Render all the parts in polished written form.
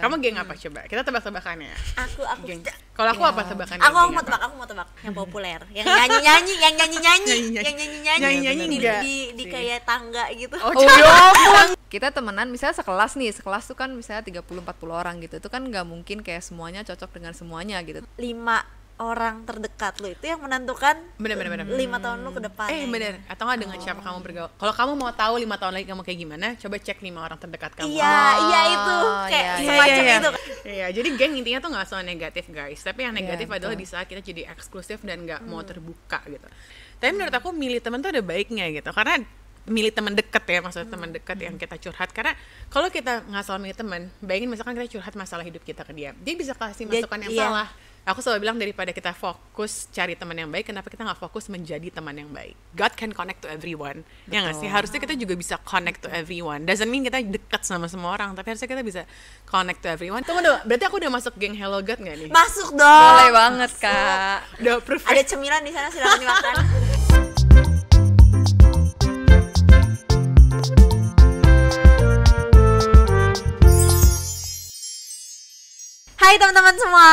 Kamu geng apa coba? Kita tebak-tebakannya. Aku Geng. Kalau aku apa tebakannya? Aku Geng mau tebak yang populer, yang nyanyi Nyanyi-nyanyi enggak? di kayak tangga gitu. Oh ya ampun. Kita temenan misalnya sekelas nih, sekelas tuh kan misalnya 30-40 orang gitu. Itu kan nggak mungkin kayak semuanya cocok dengan semuanya gitu. 5 orang terdekat lu itu yang menentukan Bener. 5 tahun lu ke depan. Bener. Atau nggak dengan siapa kamu bergaul? Kalau kamu mau tahu 5 tahun lagi kamu kayak gimana, coba cek 5 orang terdekat kamu. Iya itu kayak semacam itu. Iya, jadi geng intinya tuh nggak soal negatif guys, tapi yang negatif Iya, adalah di saat kita jadi eksklusif dan nggak mau terbuka gitu. Tapi menurut aku milih teman tuh ada baiknya gitu, karena milih teman dekat ya, maksudnya teman dekat yang kita curhat. Karena kalau kita nggak salah milih teman, bayangin misalkan kita curhat masalah hidup kita ke dia bisa kasih masukan yang salah. Aku selalu bilang daripada kita fokus cari teman yang baik, kenapa kita nggak fokus menjadi teman yang baik? God can connect to everyone. Ya nggak sih? Harusnya kita juga bisa connect to everyone. Doesn't mean kita dekat sama semua orang, tapi harusnya kita bisa connect to everyone. Tunggu dulu, berarti aku udah masuk geng Hello God nggak nih? Masuk dong. Boleh banget Kak. Udah approve. Ada cemilan di sana, silakan dimakan. Hai teman-teman semua,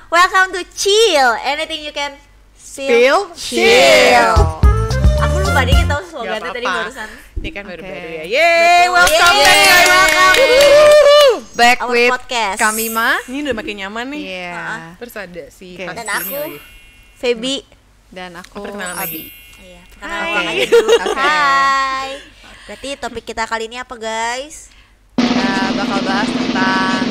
welcome to Chill. Anything you can Spill, chill. Aku lupa dikit tau slogannya Gak tadi apa-apa. barusan. Ini kan baru-baru Oke. ya. Yeay, welcome Yeay, welcome. Back Our with podcast. Kamima. Ini udah makin nyaman nih. Iya. Terus ada si Oke. Kak Dan Sini aku lagi. Feby. Dan aku Perkenalan Abi. lagi. Iya, Hai. perkenalan ulang aja dulu. Oke. Hai. Berarti topik kita kali ini apa guys? Kita bakal bahas tentang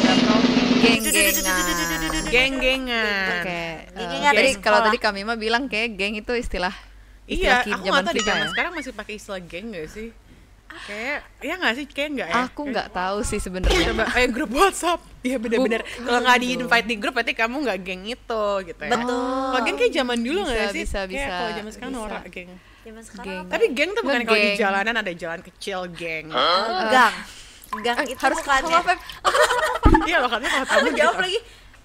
geng-gengan. Geng-gengan. Oke. Geng-gengan Jadi di kalau sekolah. tadi Kamima bilang kayak geng itu istilah Iya, kid aku zaman nggak tahu di kita zaman ya? sekarang masih pakai istilah geng nggak sih? Kayak, ya nggak sih? Kayak nggak ya? Aku nggak tahu sih sebenarnya. Coba, grup WhatsApp. Iya benar-benar. Kalau nggak di invite di grup, berarti kamu nggak geng itu, gitu ya. Betul. Kalau geng kayak zaman dulu nggak sih? Bisa, Kayak bisa, kalau zaman sekarang bisa. norak geng. Zaman sekarang Geng. apa? Tapi geng tuh bukan kalau di Ngegeng. jalanan ada jalan kecil geng. Gang. Gang itu harus bukan apa, Feb? Iya loh, katanya kalau kamu Aku jawab lagi.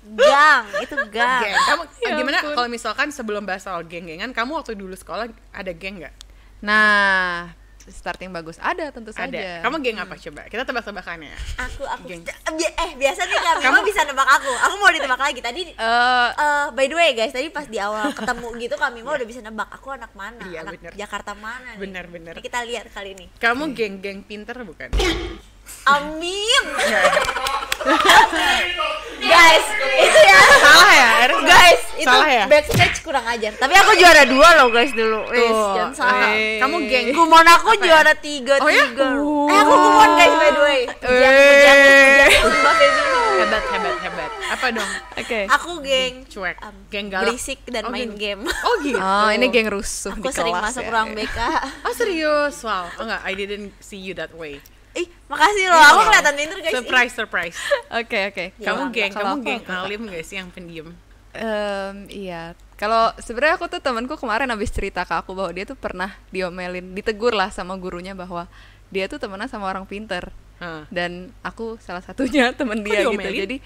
Gang, itu gang. geng. Kamu Ya gimana ampun. kalau misalkan sebelum bahas soal geng-gengan, kamu waktu dulu sekolah ada geng nggak? Nah, starting bagus ada tentu Ada. saja. Kamu geng apa coba? Kita tebak-tebakannya. Aku Geng. biasa nih kamu bisa nebak aku. Aku mau ditebak lagi tadi. By the way guys, tadi pas di awal ketemu gitu kami mau udah bisa nebak aku anak mana, Iya, anak bener. Jakarta mana nih. Bener. Ini kita lihat kali ini. Kamu geng-geng pinter bukan? Amin. Nggak. Guys, itu ya. Salah ya? Eres nggak? Guys, itu Salah ya? backstage kurang ajar. Tapi aku juara 2 loh guys dulu. Wis, jangan salah. Kamu geng Kumon aku apa ya? juara 3. Oh ya? Aku kumon guys by the way. Mbak Feby. Hebat. Apa dong? Oke. Aku geng Cuek. Geng galak. berisik dan Oh, main geng. game. Oh gitu. Oh, ini geng rusuh Aku di sering kelas masuk ya. ruang BK. Oh serius? Wow. Oh enggak, I didn't see you that way. Ih, makasih loh. Aku kelihatan pinter guys. Surprise. Oke. Kamu Ya, kalau kamu aku geng apa? alim gak sih yang pendiam? Iya. Kalau sebenarnya aku tuh temanku kemarin habis cerita ke aku bahwa dia tuh pernah diomelin, ditegur lah sama gurunya bahwa dia tuh temenan sama orang pinter. Dan aku salah satunya temen dia gitu. diomelin? Jadi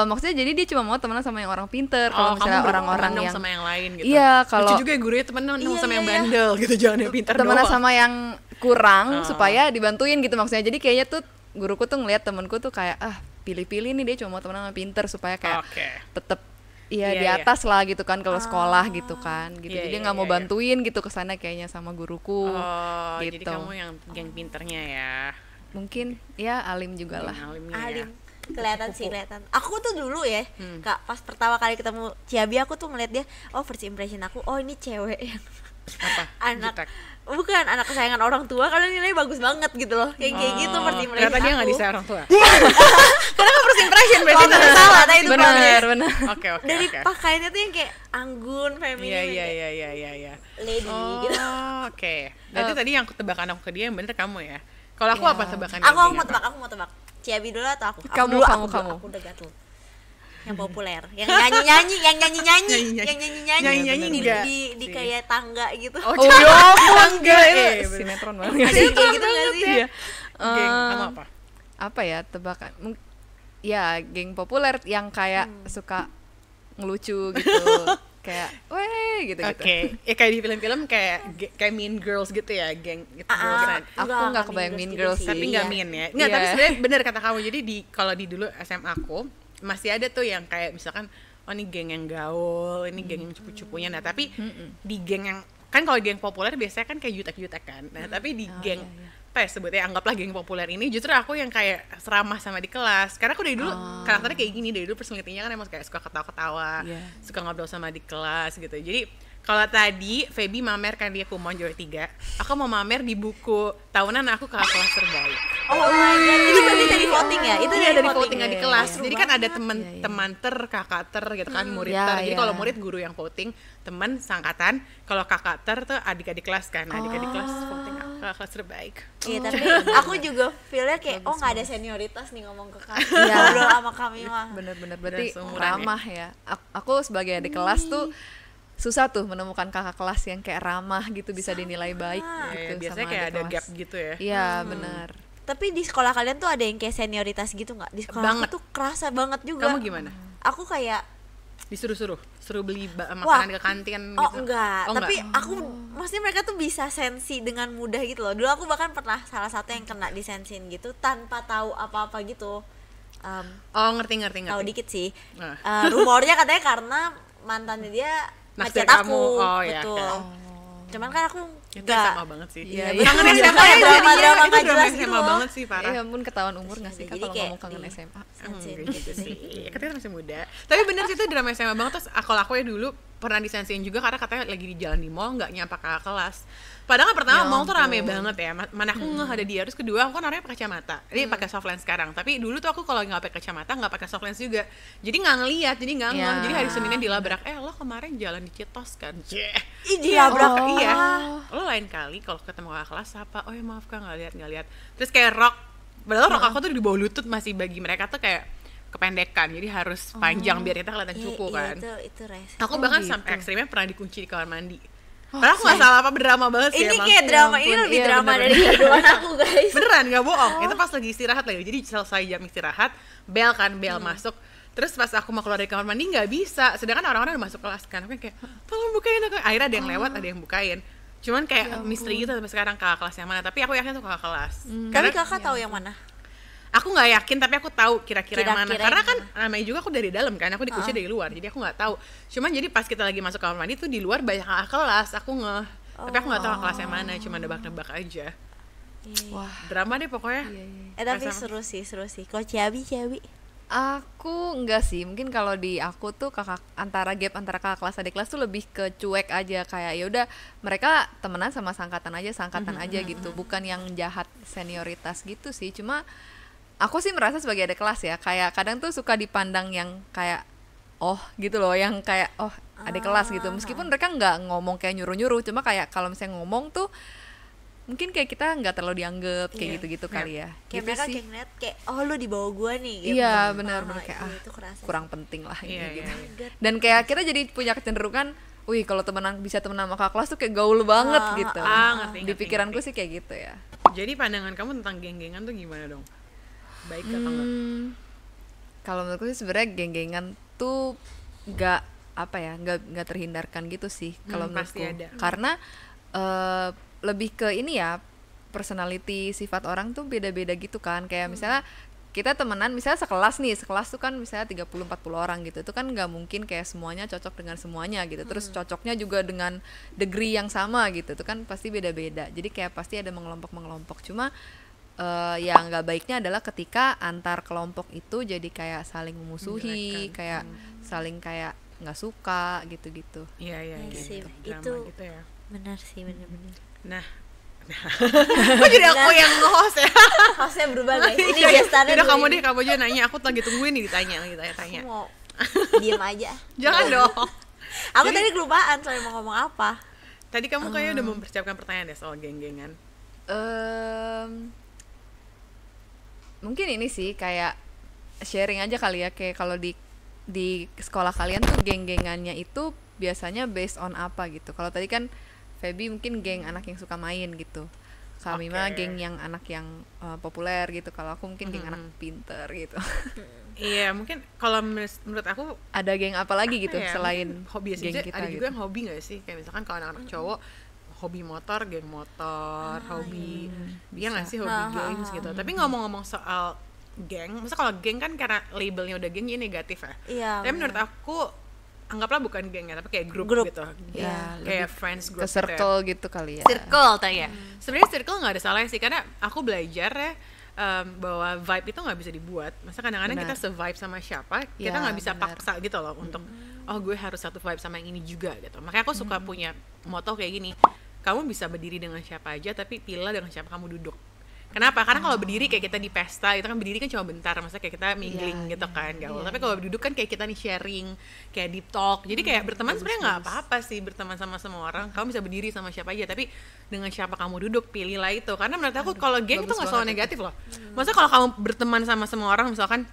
maksudnya jadi dia cuma mau temenan sama yang orang pinter. Oh, Kalau misalnya kamu orang-orang berteman yang sama yang lain gitu. Iya, kalau lucu juga ya gurunya temenan Iya, sama yang iya. bandel gitu, jangan yang pintar temenan doang. sama yang kurang Oh. supaya dibantuin gitu maksudnya. Jadi kayaknya tuh guruku tuh ngeliat temenku tuh kayak pilih-pilih nih dia cuma mau temenan sama pinter supaya kayak Oke. tetep Iya, di atas lah gitu kan kalau sekolah gitu kan gitu. Iya, Jadi iya, nggak mau iya, iya. bantuin gitu kesana kayaknya sama guruku. Oh, gitu. jadi kamu yang geng pinternya ya. Mungkin ya alim juga lah. Geng alimnya Alim. ya. Kelihatan sih, kelihatan. Aku tuh dulu ya, Kak, pas pertama kali ketemu Ciabi aku tuh ngeliat dia, first impression aku, ini cewek yang Apa? anak Jutek. bukan anak kesayangan orang tua karena nilainya bagus banget gitu loh. Kayak gitu first impression Ternyata dia nggak aku. disayang orang tua. Karena first impression berarti Bener. itu salah, tapi itu Benar, bagus. benar. Oke. Dari pakaiannya tuh yang kayak anggun, feminim, Iya. yang kayak lady Oh, gitu. oke. Berarti tadi yang tebakan aku ke dia yang bener kamu ya. Kalau aku apa tebakan Aku mau tebak. Ciabi dulu atau aku? Kamu, dulu, kamu, dulu. kamu. Aku udah gatel. Yang populer, yang nyanyi-nyanyi, yang nyanyi-nyanyi Nyanyi-nyanyi di, enggak di sih. kayak tangga gitu. Oh, ya ampun, enggak itu bener. sinetron banget. Ada yang kayak gitu nggak sih? Iya. Geng, kamu apa? Apa ya tebakan? Ya geng populer yang kayak suka ngelucu gitu. Kayak, weh gitu. Oke, ya kayak di film-film kayak Mean Girls gitu ya, geng gitu. Aku nggak kebayang Mean Girls sih. Tapi nggak mean ya. Nggak, tapi sebenarnya bener kata kamu. Jadi kalau di dulu SMA aku masih ada tuh yang kayak misalkan ini geng yang gaul, ini geng yang cupu-cupunya. Nah tapi di geng yang kan kalau geng populer biasanya kan kayak jutek-jutek kan. Nah tapi di geng apa ya sebutnya, anggaplah geng populer ini, justru aku yang kayak seramah sama di kelas karena aku dari dulu karakternya kayak gini, dari dulu personality-nya kan emang kayak suka ketawa-ketawa, suka ngobrol sama di kelas gitu. Jadi kalau tadi Feby mamer kan dia kumon juara 3, aku mau mamer di buku tahunan aku kakak kelas terbaik. Oh my god, itu berarti dari voting ya? Itu dari voting di kelas. Jadi kan ada teman kakak gitu kan, murid ter. Jadi kalau murid guru yang voting, teman sangkatan, kalau kakak ter tuh adik-adik kelas kan. Adik-adik kelas voting aku kakak kelas terbaik. Iya, tapi aku juga feel-nya kayak nggak ada senioritas nih ngomong ke kami. Ngobrol sama kami mah. Bener-bener berarti ramah ya. Aku sebagai adik kelas tuh susah tuh menemukan kakak kelas yang kayak ramah gitu, bisa dinilai baik gitu. Biasanya kayak ada gap gitu ya. Iya, benar. Tapi di sekolah kalian tuh ada yang kayak senioritas gitu nggak? Di sekolah aku tuh kerasa banget juga. Kamu gimana? Aku kayak suruh beli makanan ke kantin gitu. Oh enggak, tapi aku maksudnya mereka tuh bisa sensi dengan mudah gitu loh. Dulu aku bahkan pernah salah satu yang kena disensin gitu tanpa tahu apa-apa gitu. Ngerti. Tahu dikit sih. Rumornya katanya karena mantannya dia ngechat aku, betul. Cuman kan aku itu sama banget sih. Iya. Kangen SMA ya, drama nggak jelas gitu SMA banget sih, parah. Ya ampun, ketahuan umur nggak sih kan kalau ngomong kangen SMA. Gitu sih. Katanya masih muda. Tapi bener sih itu drama SMA banget. Terus aku ya dulu pernah disensiin juga karena katanya lagi di jalan di mall nggak nyapa kakak kelas. Padahal kan pertama mall tuh rame banget ya. Mana aku ngeh ada dia. Terus kedua aku kan orangnya pakai kacamata. Ini pakai soft lens sekarang. Tapi dulu tuh aku kalau nggak pakai kacamata nggak pakai soft lens juga. Jadi nggak ngeliat. Jadi nggak ngeh. Jadi hari Seninnya dilabrak. Lo kemarin jalan di Citos kan? Ih, dilabrak. Iya. Lo lain kali kalau ketemu kakak kelas apa? Oh ya maaf kak nggak lihat. Terus kayak rok. Padahal rok aku tuh di bawah lutut masih bagi mereka tuh kayak kependekan, jadi harus panjang biar kita kelihatan cupu kan. Itu res. Aku bahkan sampai ekstrimnya pernah dikunci di kamar mandi. Padahal aku nggak salah apa, berdrama banget sih. Ini kayak drama, ini lebih drama dari kehidupan aku guys. Beneran nggak bohong. Itu pas lagi istirahat lagi. Jadi selesai jam istirahat, bel masuk. Terus pas aku mau keluar dari kamar mandi nggak bisa. Sedangkan orang-orang udah masuk kelas kan. Aku kayak tolong bukain aku. Akhirnya ada yang lewat, ada yang bukain. Cuman kayak misteri gitu sampai sekarang kakak kelas yang mana. Tapi aku yakin itu kakak kelas. Tapi kakak tahu yang mana? Aku nggak yakin, tapi aku tahu kira-kira yang mana. Karena kan namanya juga aku dari dalam kan, aku dikunci dari luar, jadi aku nggak tahu. Cuman jadi pas kita lagi masuk kamar mandi tuh di luar banyak kakak kelas, aku ngeh. Tapi aku nggak tahu kelas yang mana, cuma nebak-nebak aja. Wah, drama deh pokoknya. Tapi seru sih. Kalau Ciabi. Aku enggak sih, mungkin kalau di aku tuh gap antara kakak kelas adik kelas tuh lebih ke cuek aja, kayak ya udah mereka temenan sama sangkatan aja gitu, bukan yang jahat senioritas gitu sih. Cuma aku sih merasa sebagai adik kelas ya, kayak kadang tuh suka dipandang yang kayak gitu loh, yang kayak adik kelas gitu, meskipun mereka nggak ngomong kayak nyuruh-nyuruh, cuma kayak kalau misalnya ngomong tuh mungkin kayak kita nggak terlalu dianggap kayak gitu-gitu kali ya. Kayak gitu mereka sih. kayak ngeliat kayak lu di bawah gua nih gitu. Iya benar kayak kurang penting lah ini gitu. Dan kayak kita jadi punya kecenderungan, kalau bisa temenan sama kakak kelas tuh kayak gaul banget gitu. Ngerti, di pikiranku sih kayak gitu ya. Jadi pandangan kamu tentang geng-gengan tuh gimana dong? Baik atau enggak? Kalau menurutku sih sebenarnya geng-gengan tuh nggak terhindarkan gitu sih kalau menurutku. Karena lebih ke ini ya, personality, sifat orang tuh beda-beda gitu kan. Kayak misalnya kita temenan, misalnya sekelas tuh kan misalnya 30-40 orang gitu, itu kan nggak mungkin kayak semuanya cocok dengan semuanya gitu. Terus cocoknya juga dengan degree yang sama gitu, itu kan pasti beda-beda. Jadi kayak pasti ada mengelompok-mengelompok. Cuma yang nggak baiknya adalah ketika antar kelompok itu jadi kayak saling memusuhi, kayak saling kayak nggak suka gitu-gitu. Iya gitu. Itu gitu ya. Benar sih, benar-benar. Nah kok jadi aku yang nge-host ya? Hostnya berubah guys, ini gestannya. Udah kamu aja nanya, aku lagi tungguin nih ditanya. Aku mau diem aja. Jangan dong. Aku tadi kelupaan soalnya mau ngomong apa. Tadi kamu kayaknya udah mempersiapkan pertanyaan deh soal geng-gengan. Mungkin ini sih kayak sharing aja kali ya, kayak kalau di sekolah kalian tuh geng-gengannya itu biasanya based on apa gitu. Kalau tadi kan Feby mungkin geng anak yang suka main gitu. Kami mah geng yang anak yang populer gitu. Kalau aku mungkin geng anak pinter gitu. Iya, mungkin kalau menurut aku ada geng apa lagi gitu selain hobi geng kita ada gitu. juga yang hobi nggak sih? Kayak misalkan kalau anak-anak cowok hobi motor, geng motor, hobi dia nggak sih hobi games gitu. Tapi ngomong-ngomong soal geng, maksudnya kalau geng kan karena labelnya udah geng jadi negatif ya. Iya. Tapi menurut aku anggaplah bukan geng ya, tapi kayak grup gitu. Ya, kayak friends group ke circle gitu kali ya. Circle tanya. Sebenarnya circle nggak ada salahnya sih, karena aku belajar ya bahwa vibe itu nggak bisa dibuat. Masa kadang-kadang kita survive sama siapa, kita nggak bisa paksa gitu loh untuk gue harus satu vibe sama yang ini juga gitu. Makanya aku suka punya motto kayak gini, kamu bisa berdiri dengan siapa aja, tapi pilih dengan siapa kamu duduk. Kenapa? Karena kalau berdiri kayak kita di pesta, itu kan berdiri kan cuma bentar, masa kayak kita mingling gitu kan, gaul. Tapi kalau duduk kan kayak kita nih sharing, kayak deep talk. Jadi kayak berteman sebenarnya nggak apa-apa sih berteman sama semua orang. Kamu bisa berdiri sama siapa aja, tapi dengan siapa kamu duduk, pilihlah itu. Karena menurut aku kalau geng itu nggak selalu negatif loh. Masa kalau kamu berteman sama semua orang, misalkan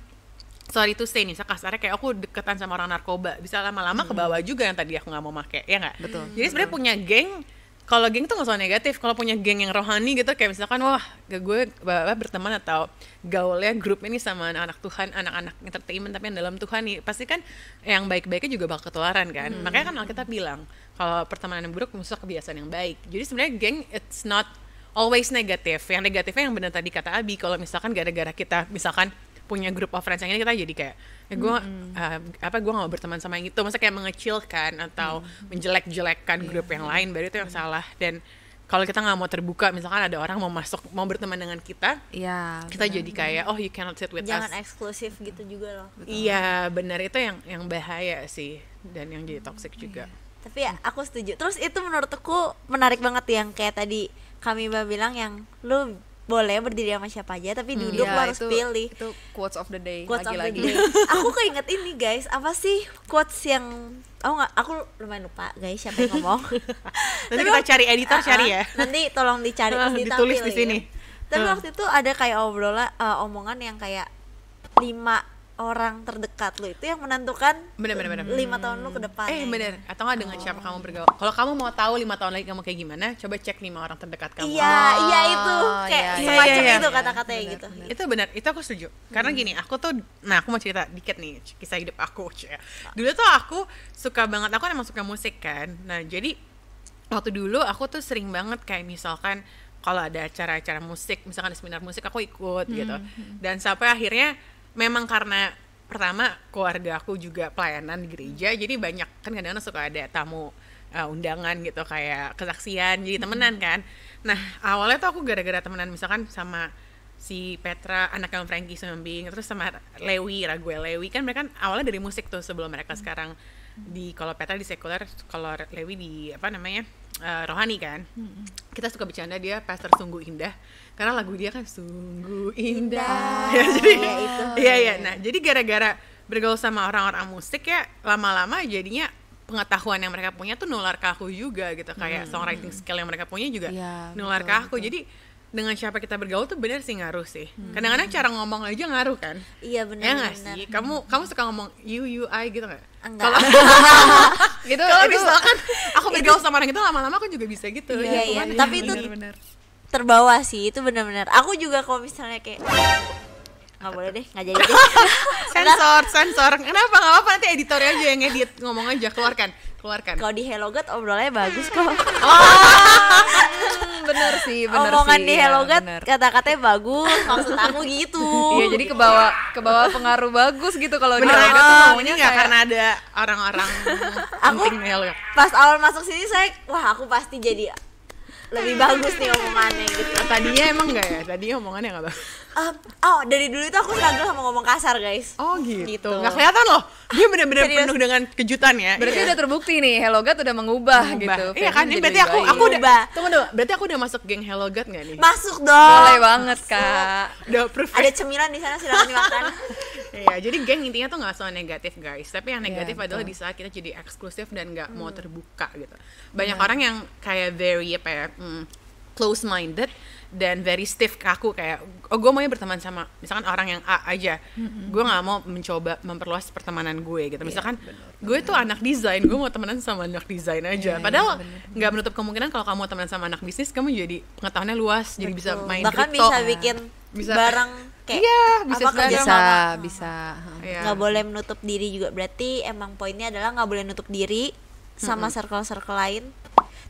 sorry to say nih, kasarnya kayak aku deketan sama orang narkoba, bisa lama-lama ke bawah juga yang tadi aku nggak mau make, ya nggak? Betul. Jadi sebenarnya punya geng, kalau geng tuh nggak soal negatif. Kalau punya geng yang rohani gitu, kayak misalkan wah gue berteman atau gaulnya grup ini sama anak-anak Tuhan, anak-anak entertainment tapi yang dalam Tuhan nih, pasti kan yang baik-baiknya juga bakal ketularan kan. Makanya kan Alkitab bilang kalau pertemanan yang buruk musuh kebiasaan yang baik. Jadi sebenarnya geng it's not always negatif. Yang negatifnya yang benar tadi kata Abi, kalau misalkan gara-gara kita misalkan punya group of friends yang ini, kita jadi kayak gue gue gak mau berteman sama yang itu, masa kayak mengecilkan atau menjelek-jelekkan grup yang lain, baru itu yang salah. Dan kalau kita nggak mau terbuka, misalkan ada orang mau berteman dengan kita, kita jadi kayak you cannot sit with us. Jangan eksklusif gitu juga loh. Iya benar, itu yang bahaya sih, dan yang jadi toxic juga. Tapi ya aku setuju. Terus itu menurutku menarik banget yang kayak tadi kami bilang, yang lu boleh berdiri sama siapa aja tapi duduk lo harus pilih. Itu quotes of the day. Quotes lagi-lagi. of the day. Aku keinget ini guys, apa sih quotes yang aku lumayan lupa guys siapa yang ngomong. Nanti kita cari editor, cari ya. Nanti tolong dicari ditulis di sini. Tapi waktu itu ada kayak omongan yang kayak 5 orang terdekat lu itu yang menentukan bener 5 tahun lu ke depan. Bener. Atau nggak dengan siapa kamu bergaul. Kalau kamu mau tahu 5 tahun lagi kamu kayak gimana, coba cek 5 orang terdekat kamu. Iya itu kayak semacam itu kata-katanya gitu. Itu benar, itu aku setuju. Karena gini, aku mau cerita dikit nih kisah hidup aku. Dulu tuh aku suka banget, aku emang suka musik kan. Nah jadi waktu dulu aku tuh sering banget kayak misalkan kalau ada acara-acara musik, misalkan ada seminar musik, aku ikut gitu. Dan sampai akhirnya memang karena pertama keluarga aku juga pelayanan di gereja, jadi banyak kan kadang-kadang suka ada tamu undangan gitu kayak kesaksian, jadi temenan kan. Nah awalnya tuh aku gara-gara temenan misalkan sama si Petra, anak yang Frankie Sembing, terus sama Raguel Lewi, kan mereka kan awalnya dari musik tuh sebelum mereka sekarang kalau Petra di sekuler, kalau Lewi di rohani kan. Kita suka bercanda dia pastor sungguh indah karena lagu dia kan sungguh indah. Ya, jadi iya. Nah jadi gara-gara bergaul sama orang-orang musik ya, lama-lama jadinya pengetahuan yang mereka punya tuh nular ke aku juga gitu, kayak songwriting skill yang mereka punya juga nular ke aku. Jadi dengan siapa kita bergaul tuh benar sih ngaruh sih. Kadang-kadang cara ngomong aja ngaruh kan. Iya benar. Ya nggak sih? Kamu suka ngomong you I gitu nggak? Enggak. Gitu. Kalau misalkan aku bergaul sama orang itu, lama-lama aku juga bisa gitu. Iya. Tapi itu terbawa sih, itu benar-benar. Aku juga kalau misalnya kayak nggak boleh deh, nggak jadi deh. sensor. Kenapa? Nggak apa-apa, nanti editornya aja yang edit, ngomong aja, keluarkan. Kalau di Hello God obrolannya bagus kok. Bener sih. Omongan di Hello God kata-katanya bagus, maksud aku gitu. Iya, jadi kebawa pengaruh bagus gitu kalau di Hello God tuh ngomongnya nggak kayak... karena ada orang-orang penting di Hello God. Pas awal masuk sini aku pasti jadi lebih bagus nih omongannya gitu. Tadinya emang nggak ya? Tadinya omongannya nggak bagus. Dari dulu itu aku struggle sama ngomong kasar guys. Oh gitu. Nggak kelihatan loh. Dia benar-benar penuh dengan kejutan ya. Berarti udah terbukti nih Hello God udah mengubah gitu. Iya kan? Ini berarti aku udah. Tunggu. Berarti aku udah masuk geng Hello God nggak nih? Masuk dong. Boleh banget Kak. Udah proof. Ada cemilan di sana, silakan dimakan. Iya, jadi geng intinya tuh nggak soal negatif guys. Tapi yang negatif adalah di saat kita jadi eksklusif dan nggak mau terbuka gitu. Banyak orang yang kayak very close minded dan very stiff ke aku, kayak gue maunya berteman sama misalkan orang yang A aja, gue nggak mau mencoba memperluas pertemanan gue gitu. Misalkan gue tuh anak desain, gue mau temenan sama anak desain aja, padahal nggak menutup kemungkinan kalau kamu temenan sama anak bisnis, kamu jadi pengetahuannya luas. Jadi bisa main bahkan crypto, bisa bikin bareng kayak bisa apa kerja sama. bisa Nggak boleh menutup diri juga, berarti emang poinnya adalah nggak boleh nutup diri sama circle-circle lain,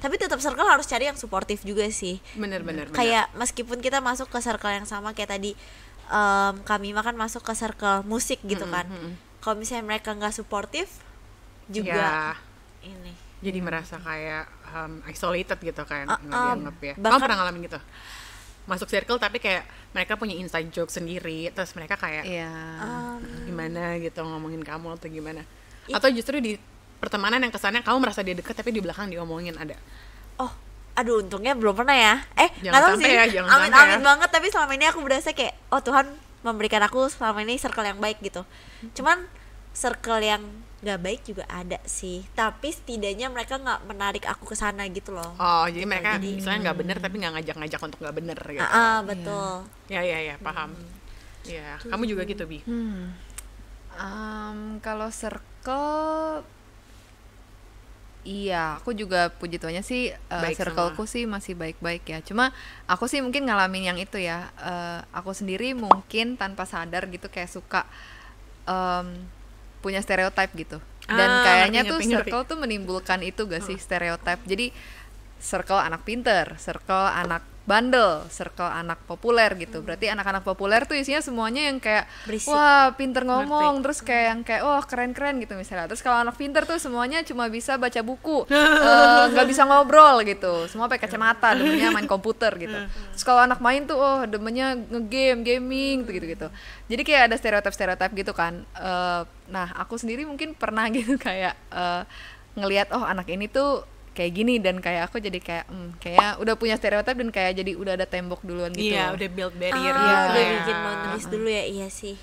tapi tetap circle harus cari yang suportif juga sih. Bener. Kayak meskipun kita masuk ke circle yang sama, kayak tadi kami makan masuk ke circle musik gitu kan, kalau misalnya mereka nggak suportif juga ini jadi merasa kayak isolated gitu kan, nggak dianggap ya. Kamu pernah ngalamin gitu? Masuk circle tapi kayak mereka punya inside joke sendiri, terus mereka kayak gimana gitu ngomongin kamu atau gimana? Atau justru di pertemanan yang kesannya kamu merasa dia deket tapi di belakang diomongin, ada? Aduh, untungnya belum pernah ya. Jangan nggak tahu sampai sih. ya, jangan Amin sampai amin banget. Tapi selama ini aku berasa kayak, Tuhan memberikan aku selama ini circle yang baik gitu. Cuman circle yang nggak baik juga ada sih. Tapi setidaknya mereka nggak menarik aku ke sana gitu loh. Jadi mereka misalnya nggak bener tapi nggak ngajak-ngajak untuk nggak bener gitu. Betul. Ya, paham. Ya, kamu juga gitu, Bi? Kalau circle, iya, aku juga puji Tuhannya sih circleku sih masih baik-baik ya. Cuma aku sih mungkin ngalamin yang itu ya. Aku sendiri mungkin tanpa sadar gitu kayak suka punya stereotip gitu. Dan kayaknya tuh circle tuh menimbulkan itu gak sih, stereotip. Jadi circle anak pinter, circle anak bandel, circle anak populer gitu. Berarti anak-anak populer tuh isinya semuanya yang kayak berisik, wah pinter ngomong, terus kayak yang kayak wah keren-keren gitu misalnya. Terus kalau anak pinter tuh semuanya cuma bisa baca buku, nggak bisa ngobrol gitu. Semua pakai kacamata, demennya main komputer gitu. Terus kalau anak main tuh demennya gaming tuh gitu-gitu. Jadi kayak ada stereotip gitu kan. Nah aku sendiri mungkin pernah gitu kayak ngelihat anak ini tuh kayak gini, dan kayak aku jadi kayak kayak udah punya stereotip dan kayak jadi udah ada tembok duluan gitu. Iya, udah build barrier udah bikin boundaries dulu ya. Iya sih.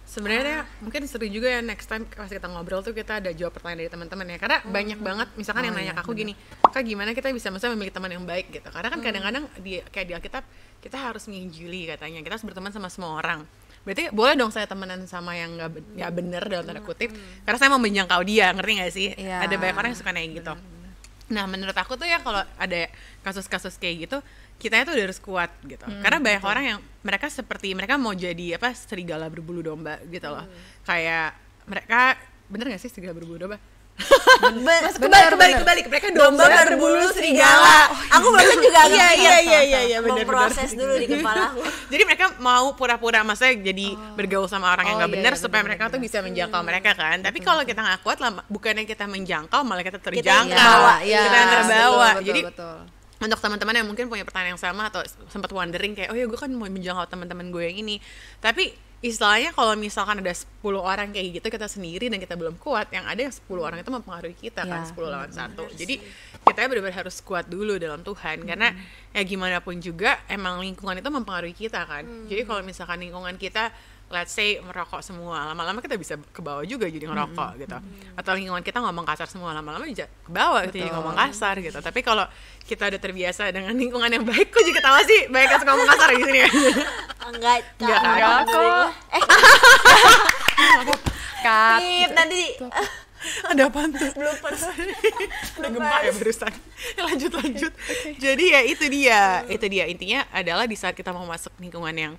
Sebenarnya mungkin seru juga ya next time pas kita ngobrol tuh kita ada jawab pertanyaan dari teman-teman ya, karena banyak banget misalkan yang nanya ke aku gini, Kak gimana kita bisa memilih teman yang baik gitu, karena kan kadang-kadang kayak di Alkitab kita harus mengijuli katanya, kita harus berteman sama semua orang. Berarti boleh dong saya temenan sama yang nggak bener dalam tanda kutip, karena saya mau menjangkau dia, ngerti nggak sih? Ada banyak orang yang suka kayak gitu. Nah menurut aku tuh ya kalau ada kasus-kasus kayak gitu, kitanya tuh udah harus kuat gitu. Karena banyak orang yang mereka mau jadi serigala berbulu domba gitu loh. Kayak mereka, bener nggak sih serigala berbulu domba? Kebalik mereka domba berbulu serigala. Aku baru juga iya benar. Proses dulu di kepala aku. Jadi mereka mau pura-pura maksudnya jadi bergaul sama orang yang nggak benar supaya mereka tuh bisa menjangkau mereka kan. Tapi kalau kita nggak kuat lah, bukannya kita menjangkau malah kita terjangkau, kita yang terbawa. Jadi untuk teman-teman yang mungkin punya pertanyaan yang sama atau sempat wondering kayak gue kan mau menjangkau teman-teman gue yang ini, tapi istilahnya kalau misalkan ada 10 orang kayak gitu kita sendiri dan kita belum kuat, yang ada 10 orang itu mempengaruhi kita kan, 10 lawan 1. Jadi kita benar-benar harus kuat dulu dalam Tuhan, karena ya gimana pun juga emang lingkungan itu mempengaruhi kita kan. Jadi kalau misalkan lingkungan kita let's say merokok semua, lama-lama kita bisa ke bawah juga jadi ngerokok gitu. Atau lingkungan kita ngomong kasar semua, lama-lama bisa ke bawah gitu, jadi ngomong kasar gitu. Tapi kalau kita udah terbiasa dengan lingkungan yang baik, kok juga tahu sih banyak yang suka ngomong kasar di sini ya. Enggak kok. Pip, nanti ada apaan tuh? blooper. Udah gempa ya barusan. Lanjut. Jadi ya itu dia intinya adalah di saat kita mau masuk lingkungan yang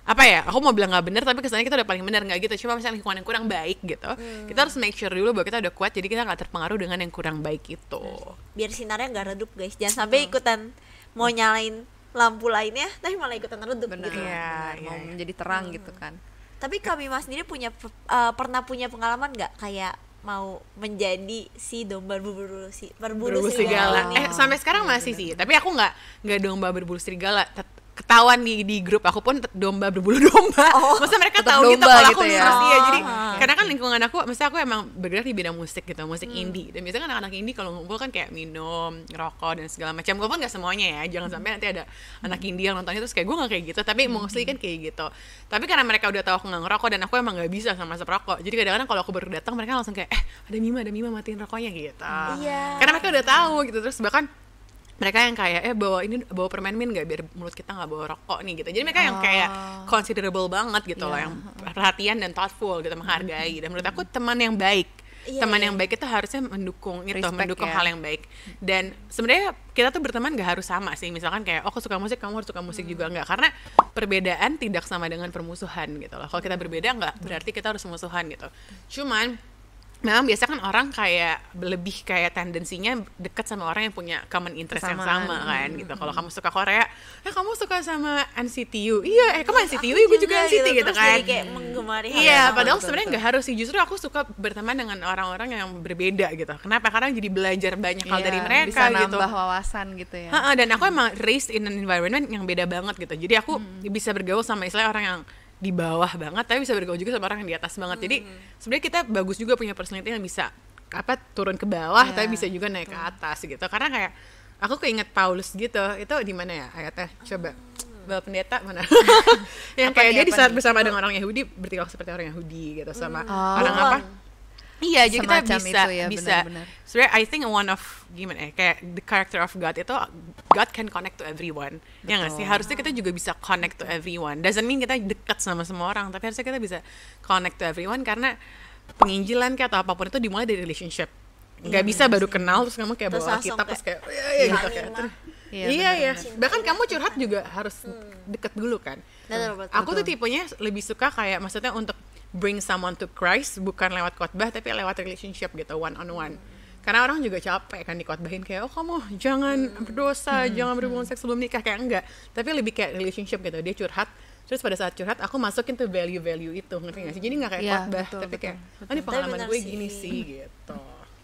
aku mau bilang nggak benar tapi kesannya kita udah paling benar, nggak gitu. Cuma misalnya lingkungan yang kurang baik gitu, kita harus make sure dulu bahwa kita udah kuat, jadi kita nggak terpengaruh dengan yang kurang baik itu. Biar sinarnya nggak redup guys, jangan sampai ikutan mau nyalain lampu lainnya tapi malah ikutan redup gitu. Mau menjadi terang gitu kan. Tapi kami mas sendiri pernah punya pengalaman nggak kayak mau menjadi si domba berbulu serigala? Sampai sekarang masih sih, tapi aku nggak domba berbulu serigala. Ketahuan di grup aku pun domba berbulu domba. Maksudnya mereka tahu gitu kalau aku lurus dia. Jadi karena kan lingkungan maksudnya aku emang bergerak di bidang musik gitu, musik indie. Dan biasanya kan anak-anak indie kalau ngumpul kan kayak minum, ngerokok dan segala macam. Walaupun nggak semuanya ya, jangan sampai nanti ada anak indie yang nontonnya terus kayak gue nggak kayak gitu. Tapi mostly kan kayak gitu. Tapi karena mereka udah tahu aku nggak ngerokok dan aku emang nggak bisa sama rokok. Jadi kadang-kadang kalau aku baru datang mereka langsung kayak ada Mima matiin rokoknya gitu. Karena mereka udah tahu gitu. Terus bahkan mereka yang kayak bawa permen mint nggak biar mulut kita nggak bawa rokok nih gitu. Jadi mereka yang kayak considerable banget gitu loh, yang perhatian dan thoughtful gitu, menghargai. Dan menurut aku teman yang baik, teman yang baik itu harusnya mendukung itu, Respect, mendukung hal yang baik. Dan sebenarnya kita tuh berteman gak harus sama sih. Misalkan kayak aku suka musik, kamu harus suka musik juga, enggak, karena perbedaan tidak sama dengan permusuhan gitu loh. Kalau kita berbeda nggak berarti kita harus musuhan gitu. Cuman memang biasanya kan orang kayak lebih kayak tendensinya dekat sama orang yang punya common interest yang sama kan gitu. Kalau kamu suka Korea, kamu suka sama NCTU. Iya, kamu NCTU, gue juga NCT gitu terus kan. jadi kayak menggemari hal Iya, yang sama. padahal sebenarnya nggak harus sih. Justru aku suka berteman dengan orang-orang yang berbeda gitu. Kenapa? Karena jadi belajar banyak hal dari mereka bisa gitu. nambah wawasan gitu ya. Dan aku emang raised in an environment yang beda banget gitu. Jadi aku bisa bergaul sama istilahnya orang yang di bawah banget, tapi bisa bergaul juga sama orang yang di atas banget. Jadi sebenarnya kita bagus juga punya personality yang bisa turun ke bawah, tapi bisa juga naik ke atas gitu. Karena kayak aku keinget Paulus gitu. Itu di mana ya ayatnya? Coba. Bapak pendeta mana? Yang kayak dia di saat bersama dengan orang Yahudi bertindak seperti orang Yahudi gitu, sama orang apa? Iya, jadi kita Semacam bisa itu ya, bisa. benar-benar. Sebenarnya I think one of gimana ya, kayak the character of God itu, God can connect to everyone. Ya nggak sih? Harusnya kita juga bisa connect to everyone. Doesn't mean kita dekat sama semua orang, tapi harusnya kita bisa connect to everyone, karena penginjilan kayak atau apapun itu dimulai dari relationship. Nggak bisa baru kenal terus kamu kayak Terus bawa langsung kitab terus kayak kayak gitu kayak terus. Iya, Iya ya, benar-benar. bahkan kamu curhat juga harus deket dulu kan. Betul. Aku tuh tipenya lebih suka kayak maksudnya untuk bring someone to Christ bukan lewat khotbah tapi lewat relationship gitu, one on one. Karena orang juga capek kan dikhotbahin kayak kamu jangan berdosa, jangan berhubungan seks sebelum nikah, kayak enggak. Tapi lebih kayak relationship gitu. Dia curhat, terus pada saat curhat aku masukin tuh value-value itu, ngerti gak sih? Jadi nggak kayak Iya, khotbah, betul, tapi kayak betul. ini pengalaman Tapi benar gue sih. gini sih gitu.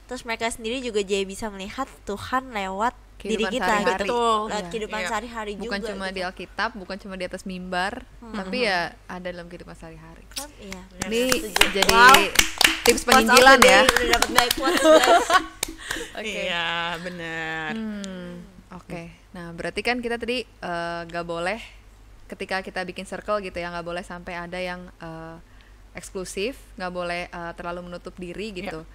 Terus mereka sendiri juga jadi bisa melihat Tuhan lewat Kehidupan diri kita sehari-hari. gitu. Betul. Lewat Iya. kehidupan Iya. sehari-hari juga. Bukan cuma gitu. di Alkitab, bukan cuma di atas mimbar, tapi ya ada dalam kehidupan sehari-hari. Kan, iya. Ini Setuju. jadi Wow. tips Quotes of penginjilan the day, ya. Udah dapat banyak quotes guys. Iya, benar. Oke, nah berarti kan kita tadi gak boleh ketika kita bikin circle gitu ya, gak boleh sampai ada yang eksklusif, gak boleh terlalu menutup diri gitu.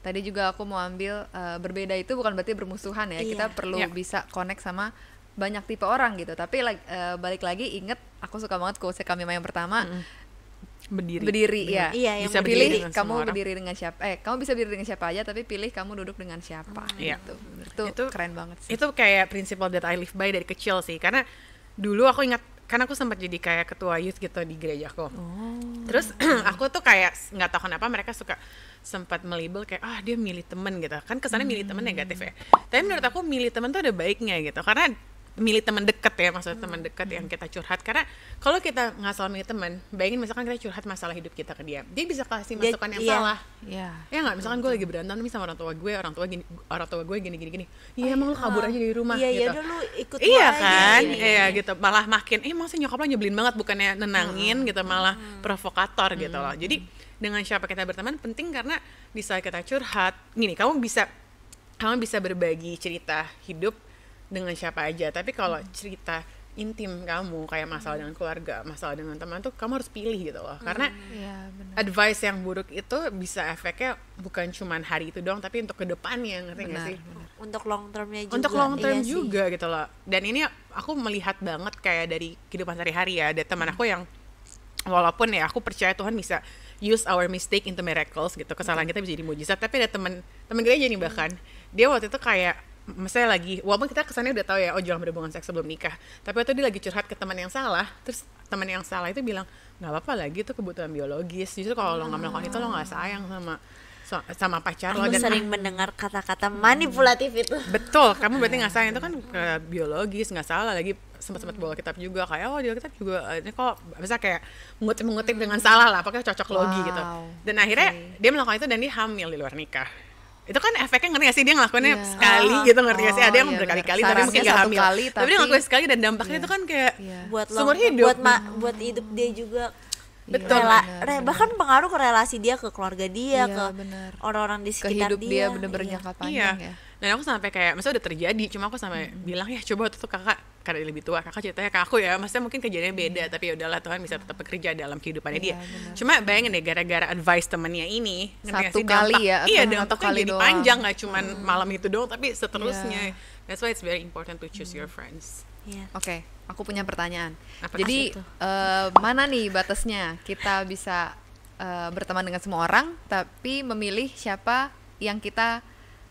Tadi juga aku mau ambil berbeda itu bukan berarti bermusuhan ya. Iya. Kita perlu Iya. bisa connect sama banyak tipe orang gitu. Tapi balik lagi inget, aku suka banget quotes kami yang pertama, berdiri ya. Iya, yang Bisa Pilih berdiri dengan kamu semua orang. berdiri dengan siapa. Kamu bisa berdiri dengan siapa aja, tapi pilih kamu duduk dengan siapa. Iya. Gitu. Itu keren banget sih. Itu kayak prinsipal that I live by dari kecil sih, karena dulu aku ingat kan aku sempat jadi kayak ketua youth gitu di gerejaku. Terus aku tuh kayak nggak tahu kenapa mereka suka sempat melabel kayak dia milih temen gitu, kan kesannya milih temen negatif ya. Tapi menurut aku milih temen tuh ada baiknya gitu, karena milih teman dekat ya, maksudnya teman dekat yang kita curhat. Karena kalau kita nggak salah milih teman, bayangin misalkan kita curhat masalah hidup kita ke dia bisa kasih masukan yang salah. Iya. Ya nggak, misalkan gue lagi berantem nih sama orang tua gue gini, iya emang lu kabur aja dari rumah Iya, gitu. ya udah lu ikut Iya gua aja, kan, gini. iya gitu, malah makin masa nyokap lo nyebelin banget, bukannya nenangin gitu, malah provokator gitu loh. Jadi dengan siapa kita berteman penting, karena di saat kita curhat gini, kamu bisa berbagi cerita hidup dengan siapa aja, tapi kalau cerita intim kamu kayak masalah dengan keluarga, masalah dengan teman tuh kamu harus pilih gitu loh, karena Iya, benar. advice yang buruk itu bisa efeknya bukan cuman hari itu doang, tapi untuk kedepannya, ngerti nggak Benar, sih? Untuk long termnya juga. Untuk long term Iya sih. juga gitu loh. Dan ini aku melihat banget kayak dari kehidupan sehari-hari ya, ada teman aku yang walaupun ya aku percaya Tuhan bisa use our mistake into miracles gitu, kesalahan kita bisa jadi mujizat, tapi ada teman gereja nih bahkan dia waktu itu kayak misalnya lagi, walaupun kita kesannya udah tahu ya, jangan berhubungan seks sebelum nikah, tapi waktu itu dia lagi curhat ke teman yang salah, terus teman yang salah itu bilang nggak apa-apa lagi, itu kebutuhan biologis, justru kalau lo nggak melakukan itu lo nggak sayang sama pacar lo. Aku Dan sering mendengar kata-kata manipulatif itu. betul, kamu berarti nggak sayang, itu kan biologis, nggak salah. Lagi sempat bawa kitab juga kayak di kitab juga ini kok bisa kayak mengutip dengan salah lah, pakai cocok logi gitu. Dan akhirnya dia melakukan itu dan dia hamil di luar nikah. Itu kan efeknya, ngerti gak sih, dia ngelakuinnya Iya. sekali gitu, ngerti gak sih? Ada yang iya, berkali-kali benar. tapi mungkin Sarannya gak satu hamil, kali, tapi dia tapi- ngelakuin sekali dan dampaknya itu kan kayak Iya. Buat seumur hidup. buat hidup dia juga. Betul. benar. Bahkan pengaruh ke relasi dia, ke keluarga dia, Iya, ke benar. orang-orang di Ke sekitar hidup dia dia. bener-bener Iya. jangka Iya. panjang ya. Dan aku sampai kayak, maksudnya udah terjadi, cuma aku sampai bilang ya coba waktu itu kakak karena dia lebih tua, kakak ceritanya ke aku ya, maksudnya mungkin kejadiannya beda, tapi ya udahlah Tuhan bisa tetap bekerja dalam kehidupannya dia. Benar. Cuma bayangin deh, gara-gara advice temennya ini, ngerti nggak Satu sih, kali ya, iya cuma satu dampaknya kali jadi doang. panjang, nggak cuman malam itu doang, tapi seterusnya. That's why it's very important to choose your friends. Iya. Oke, aku punya pertanyaan. Apa Jadi tuh? mana nih batasnya kita bisa berteman dengan semua orang, tapi memilih siapa yang kita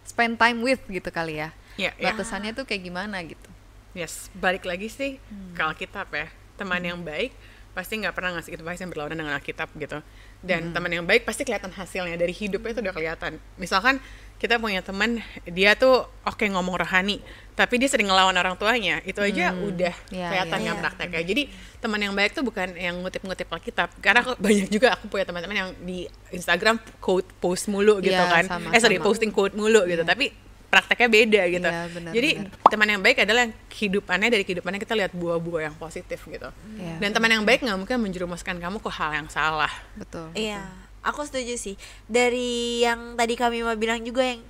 spend time with gitu kali ya? Ya, Batasannya tuh kayak gimana gitu? Yes, balik lagi sih kalau Alkitab ya, teman yang baik pasti nggak pernah ngasih advice yang berlawanan dengan Alkitab gitu. Dan teman yang baik pasti kelihatan hasilnya dari hidupnya itu udah kelihatan. Misalkan kita punya teman, dia tuh oke ngomong rohani, tapi dia sering ngelawan orang tuanya, itu aja udah kelihatan nggak prakteknya. Jadi teman yang baik tuh bukan yang ngutip-ngutip Alkitab, karena banyak juga aku punya teman-teman yang di Instagram quote post mulu gitu Iya, kan, sama-sama. posting quote mulu gitu, tapi prakteknya beda gitu. Iya, benar, Jadi benar. teman yang baik adalah dari kehidupannya kita lihat buah-buah yang positif gitu. Iya, Dan teman yang baik nggak mungkin menjerumuskan kamu ke hal yang salah. Betul. Iya, aku setuju sih. Dari yang tadi kami mau bilang juga yang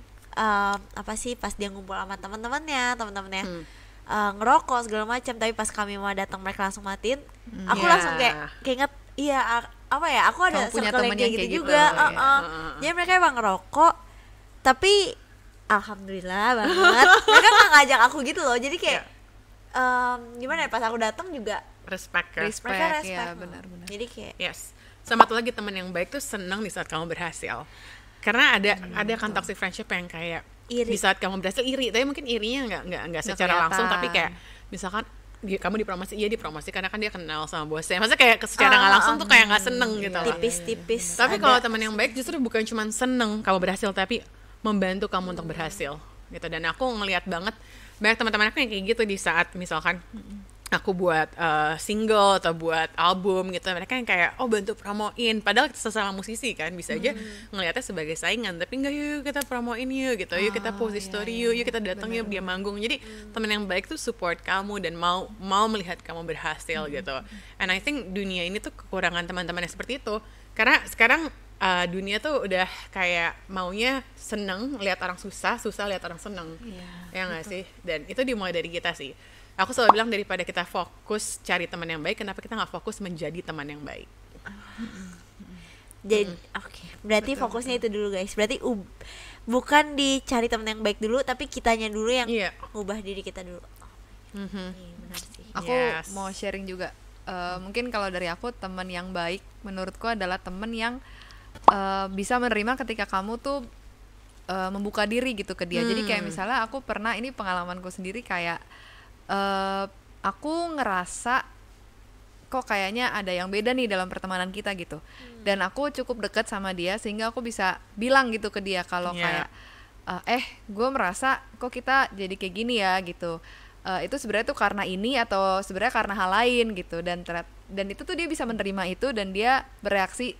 apa sih, pas dia ngumpul sama teman-temannya ngerokok segala macam, tapi pas kami mau datang mereka langsung matiin. Aku Iya. langsung kayak keinget, iya apa ya? Aku ada Kamu punya circle yang temen kayak yang gitu kayak gitu, juga. ya. Jadi mereka emang ngerokok, tapi alhamdulillah banget mereka nggak ngajak aku gitu loh. Jadi kayak gimana ya, pas aku datang juga Respect ya. mereka respect. ya, benar-benar. Jadi kayak Yes. Sama satu lagi, teman yang baik tuh senang di saat kamu berhasil. Karena ada kan toxic friendship yang kayak Iri. di saat kamu berhasil iri, tapi mungkin irinya nggak secara langsung, tapi kayak misalkan kamu dipromosi, dipromosi karena kan dia kenal sama bosnya. Maksudnya kayak secara nggak langsung tuh kayak nggak seneng gitu loh. tipis-tipis. Tapi ada. kalau teman yang baik justru bukan cuma seneng kamu berhasil, tapi membantu kamu untuk berhasil gitu. Dan aku ngelihat banget banyak teman-teman aku yang kayak gitu di saat misalkan aku buat single atau buat album gitu, mereka yang kayak bantu promoin, padahal sesama musisi kan bisa aja ngelihatnya sebagai saingan, tapi enggak, yuk kita promoin yuk gitu, yuk kita post di story yuk kita datang yuk dia manggung. Jadi teman yang baik tuh support kamu dan mau melihat kamu berhasil gitu. And I think dunia ini tuh kekurangan teman-teman yang seperti itu, karena sekarang dunia tuh udah kayak maunya seneng lihat orang susah lihat orang seneng, ya nggak sih? Dan itu dimulai dari kita sih. Aku selalu bilang, daripada kita fokus cari teman yang baik, kenapa kita nggak fokus menjadi teman yang baik? Jadi oke, berarti fokusnya itu dulu guys. Berarti bukan dicari teman yang baik dulu, tapi kitanya dulu yang ubah diri kita dulu. Iya, benar sih. Aku Yes. mau sharing juga. Mungkin kalau dari aku, teman yang baik menurutku adalah teman yang bisa menerima ketika kamu tuh membuka diri gitu ke dia. Jadi kayak misalnya aku pernah, ini pengalamanku sendiri, kayak aku ngerasa kok kayaknya ada yang beda nih dalam pertemanan kita gitu. Dan aku cukup dekat sama dia sehingga aku bisa bilang gitu ke dia kalau kayak gue merasa kok kita jadi kayak gini ya gitu. Itu sebenarnya tuh karena ini atau sebenarnya karena hal lain gitu. Dan itu tuh dia bisa menerima itu, dan dia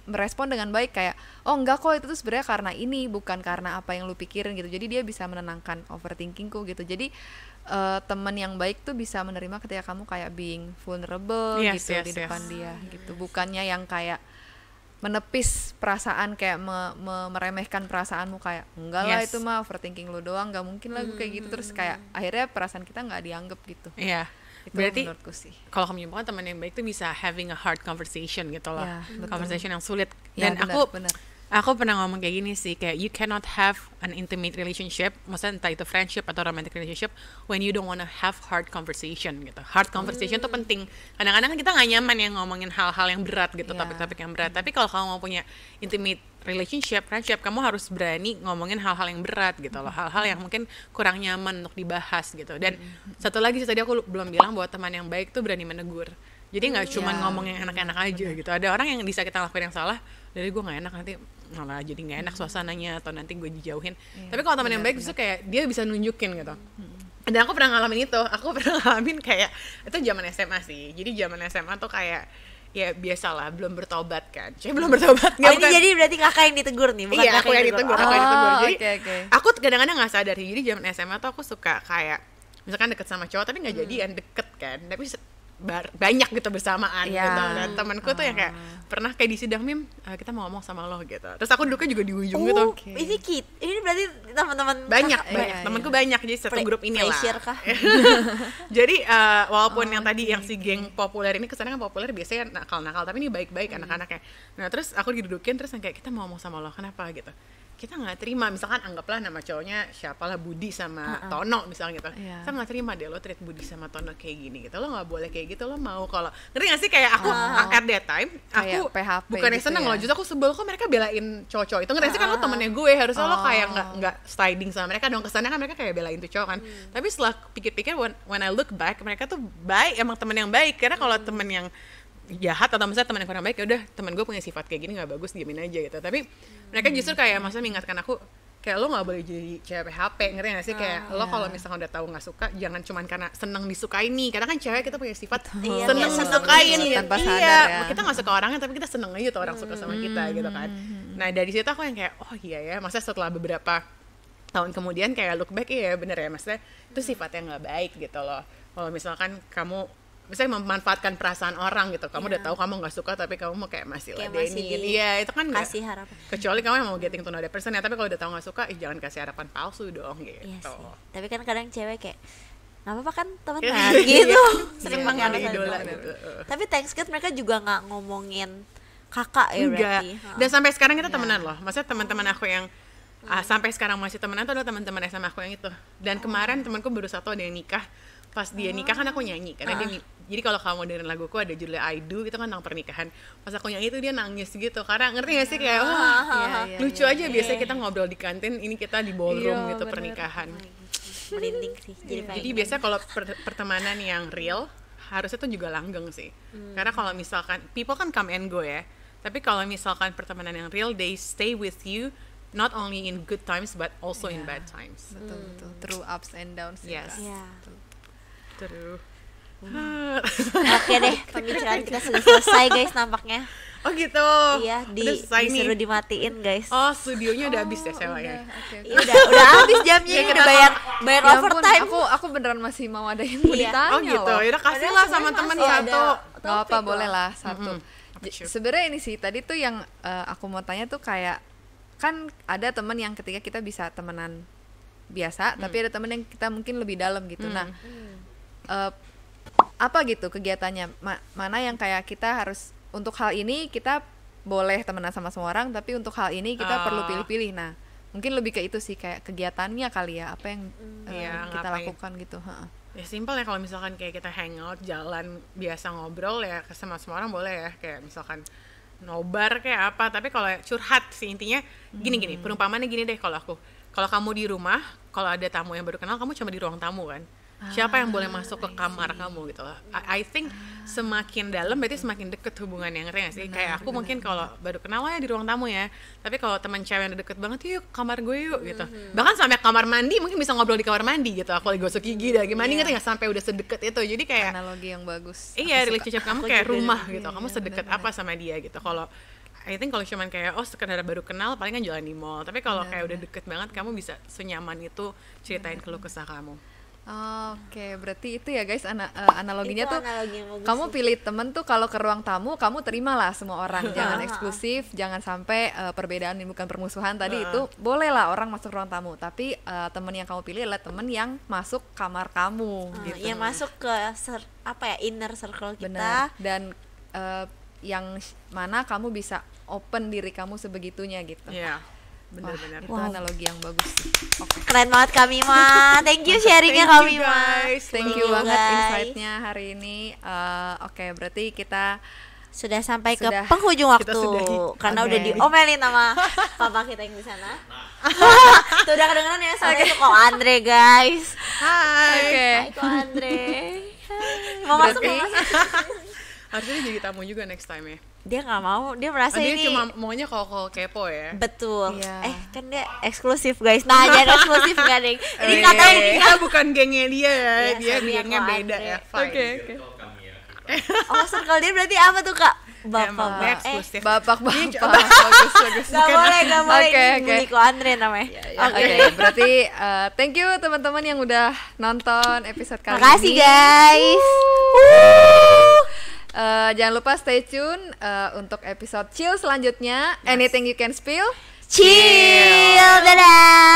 merespon dengan baik kayak, oh enggak kok, itu tuh sebenarnya karena ini, bukan karena apa yang lu pikirin gitu. Jadi dia bisa menenangkan overthinkingku gitu. Jadi teman yang baik tuh bisa menerima ketika kamu kayak being vulnerable gitu di depan dia gitu. Bukannya yang kayak menepis perasaan, kayak meremehkan perasaanmu, kayak enggak lah itu mah overthinking lu doang, nggak mungkin lah gue kayak gitu. Terus kayak akhirnya perasaan kita nggak dianggap gitu. Iya. Itu Berarti menurutku sih. kalau kamu menyimpulkan, teman yang baik tuh bisa having a hard conversation gitu loh. Conversation yang sulit. Ya, Dan aku pernah ngomong kayak gini sih, kayak you cannot have an intimate relationship, maksudnya entah itu friendship atau romantic relationship, when you don't wanna have hard conversation gitu. Hard conversation tuh penting. Kadang-kadang kan kita nggak nyaman yang ngomongin hal-hal yang berat gitu, topik-topik yang berat. Tapi kalau kamu mau punya intimate relationship, friendship, kamu harus berani ngomongin hal-hal yang berat gitu loh, hal-hal yang mungkin kurang nyaman untuk dibahas gitu. Dan satu lagi sih, tadi aku belum bilang bahwa teman yang baik tuh berani menegur. Jadi nggak cuma ngomong yang enak-enak aja gitu. Ada orang yang bisa kita lakuin yang salah, dari gue nggak enak, nanti malah jadi nggak enak suasananya, atau nanti gue dijauhin. Tapi kalau teman yang baik justru kayak dia bisa nunjukin gitu. Dan aku pernah ngalamin itu. Aku pernah ngalamin kayak itu zaman SMA sih. Jadi zaman SMA tuh kayak ya biasalah, belum bertobat kan. Belum bertobat. Ini jadi berarti kakak yang ditegur nih, bukan kakak aku yang ditegur. Jadi aku kadang-kadang nggak sadar. Jadi zaman SMA tuh aku suka kayak misalkan deket sama cowok tapi nggak jadian, deket kan. Tapi banyak gitu bersamaan Iya. gitu. Dan temanku tuh yang kayak pernah kayak di sidang Mim, kita mau ngomong sama lo gitu. Terus aku duduknya juga di ujung gitu. Ini berarti teman-teman Banyak Iya. temanku banyak, jadi satu grup inilah. pressure kah? Jadi walaupun yang tadi yang si geng populer ini kesannya kan populer biasanya nakal-nakal, tapi ini baik-baik anak-anaknya. Nah terus aku didudukin terus yang kayak kita mau ngomong sama lo, kenapa gitu? Kita nggak terima, misalkan anggaplah nama cowoknya siapalah Budi sama Tono misalnya gitu. Iya. Kita nggak terima deh lo treat Budi sama Tono kayak gini gitu. Lo nggak boleh kayak gitu, lo mau kalau ngerti nggak sih kayak aku at that time Kayak aku PHP bukannya gitu seneng ya. loh, justru aku sebel kok mereka belain cowok-cowok itu. Ngerti sih kan lo temennya gue, harusnya lo kayak nggak sliding sama mereka dong. Kesannya kan mereka kayak belain tuh cowok kan. Tapi setelah pikir-pikir when I look back, mereka tuh baik, emang temen yang baik. Karena kalau temen yang jahat atau misalnya teman yang kurang baik, ya udah teman gue punya sifat kayak gini nggak bagus, diamin aja gitu. Tapi mereka justru kayak maksudnya mengingatkan aku kayak lo nggak boleh jadi cewek HP, ngerti nggak sih? Kayak lo kalau misalnya udah tahu nggak suka, jangan cuman karena seneng disukai nih, karena kan cewek kita punya sifat Iya, seneng seneng disukain disukai gitu. tanpa Iya, sadar ya. kita nggak suka orangnya tapi kita seneng aja tuh orang suka sama kita gitu kan. Nah dari situ aku yang kayak oh iya ya, maksudnya setelah beberapa tahun kemudian kayak look back, iya bener ya, maksudnya itu sifatnya nggak baik gitu loh. Kalau misalkan kamu misalnya memanfaatkan perasaan orang gitu, kamu udah tahu kamu nggak suka tapi kamu mau kayak masih Kayak ladenin, masih iya itu kan nggak, kasih harapan. kecuali kamu yang mau getting to know the person ya, tapi kalau udah tahu nggak suka, jangan kasih harapan palsu dong gitu. Iya sih. Tapi kan kadang cewek kayak nggak apa-apa kan teman-teman Iya. gitu. Sering pakai ada alasan idola itu. gitu. Tapi thanks God mereka juga nggak ngomongin kakak ya Enggak. berarti. Dan sampai sekarang kita temenan loh. Maksudnya teman-teman aku yang sampai sekarang masih temenan tuh adalah teman-teman SMA aku yang itu. Dan kemarin temanku baru satu ada yang nikah. Pas dia nikah kan aku nyanyi karena dia jadi kalau kamu dengerin laguku ada judulnya I Do, itu kan tentang pernikahan. Pas aku nyanyi itu dia nangis gitu. Karena ngerti gak sih kayak wah, iya, lucu aja biasanya kita ngobrol di kantin, ini kita di ballroom Iya, gitu bener. pernikahan. Merinding sih. Jadi Jadi biasanya kalau pertemanan yang real harusnya tuh juga langgeng sih. Karena kalau misalkan people kan come and go ya. Tapi kalau misalkan pertemanan yang real, they stay with you not only in good times but also in bad times. Betul. Through ups and downs. Yes. Iya. Terus. Oke deh, pembicaraan kita sudah selesai guys nampaknya. Oh gitu. Iya, Udah selesai nih. disuruh dimatiin guys. Oh, studionya udah habis ya sewanya. Oke. Iya, udah habis jamnya, Ya, udah bayar Ya ampun, overtime. aku beneran masih mau ada yang mau Iya. ditanya Oh gitu. loh. Yaudah kasih Padahal lah sama sebenarnya temen masih satu. ada Gak apa, topik boleh loh. lah satu. Sure. Sebenarnya ini sih tadi tuh yang aku mau tanya tuh kayak kan ada temen yang ketika kita bisa temenan biasa, tapi ada temen yang kita mungkin lebih dalam gitu. Nah, apa gitu kegiatannya? Mana yang kayak kita harus untuk hal ini kita boleh temenan sama semua orang, tapi untuk hal ini kita perlu pilih-pilih. Nah, mungkin lebih ke itu sih kayak kegiatannya kali ya, apa yang Iya, kita ngapain. lakukan gitu. Heeh. Ya simpel ya, kalau misalkan kayak kita hangout, jalan biasa ngobrol ya sama semua orang boleh ya, kayak misalkan nobar kayak apa. Tapi kalau curhat sih intinya gini perumpamaannya gini deh, kalau kamu di rumah, kalau ada tamu yang baru kenal, kamu cuma di ruang tamu kan, siapa yang boleh masuk ke kamar kamu gitu loh. I think semakin dalam berarti semakin deket hubungan yang ngerti gak sih? Kayak aku mungkin kalau baru kenal ya di ruang tamu ya, tapi kalau teman cewek yang udah deket banget, yuk kamar gue yuk gitu. Bahkan sampai kamar mandi mungkin bisa ngobrol di kamar mandi gitu. Aku lagi gosok gigi, lagi mandi, ngerti gak? Sampai udah sedekat itu. Jadi kayak Analogi yang bagus. iya, relationship kamu kayak juga rumah gitu. gitu. Kamu sedekat apa sama dia gitu. Kalau I think kalau cuman kayak sekedar baru kenal paling kan jalan di mall. Tapi kalau kayak udah deket banget, kamu bisa senyaman itu ceritain keluh kesah kamu. Oke, berarti itu ya guys analoginya Itu tuh analogi yang bagus kamu sih. pilih temen tuh kalau ke ruang tamu kamu terimalah semua orang, jangan eksklusif, jangan sampai perbedaan menimbulkan permusuhan tadi itu boleh lah orang masuk ruang tamu, tapi temen yang kamu pilih adalah temen yang masuk kamar kamu gitu. Yang masuk ke inner circle kita. Benar. Dan yang mana kamu bisa open diri kamu sebegitunya gitu. Iya, Wah, benar-benar. itu analogi yang bagus sih. Oke. Keren banget kami Ma. Thank you sharingnya Thank kami you, Ma. guys. Thank Thank you you, banget guys. insight-nya hari ini. Oke, berarti kita Sudah sampai ke Sudah. penghujung waktu sudahi. karena Oke. udah diomelin sama papa kita yang di sana. Tuh udah kedengeran ya soalnya itu Ko Andre guys. Hai. Oke. Hai Ko Andre. Hai. Mau masuk Berarti- mau masuk. Harusnya dia jadi tamu juga next time ya. Dia nggak mau, dia merasa Dia ini cuma maunya kalau kepo ya. betul. Iya. Kan dia eksklusif guys. Nah, jangan eksklusif gak deh. Ini Eh, kata kita bukan gengnya dia ya, Iya, dia sorry, gengnya aku beda Andre. ya. Fine. Oke. oh circle dia berarti apa tuh Kak? Emang Bapak dia eksklusif. Bapak bagus bagus. bagus. Gak boleh Oke, ini oke. bully Ko Andre namanya. Oke, berarti thank you teman-teman yang udah nonton episode kali Makasih ini. guys. Jangan lupa stay tune untuk episode chill selanjutnya. Anything you can spill. Chill, dadah.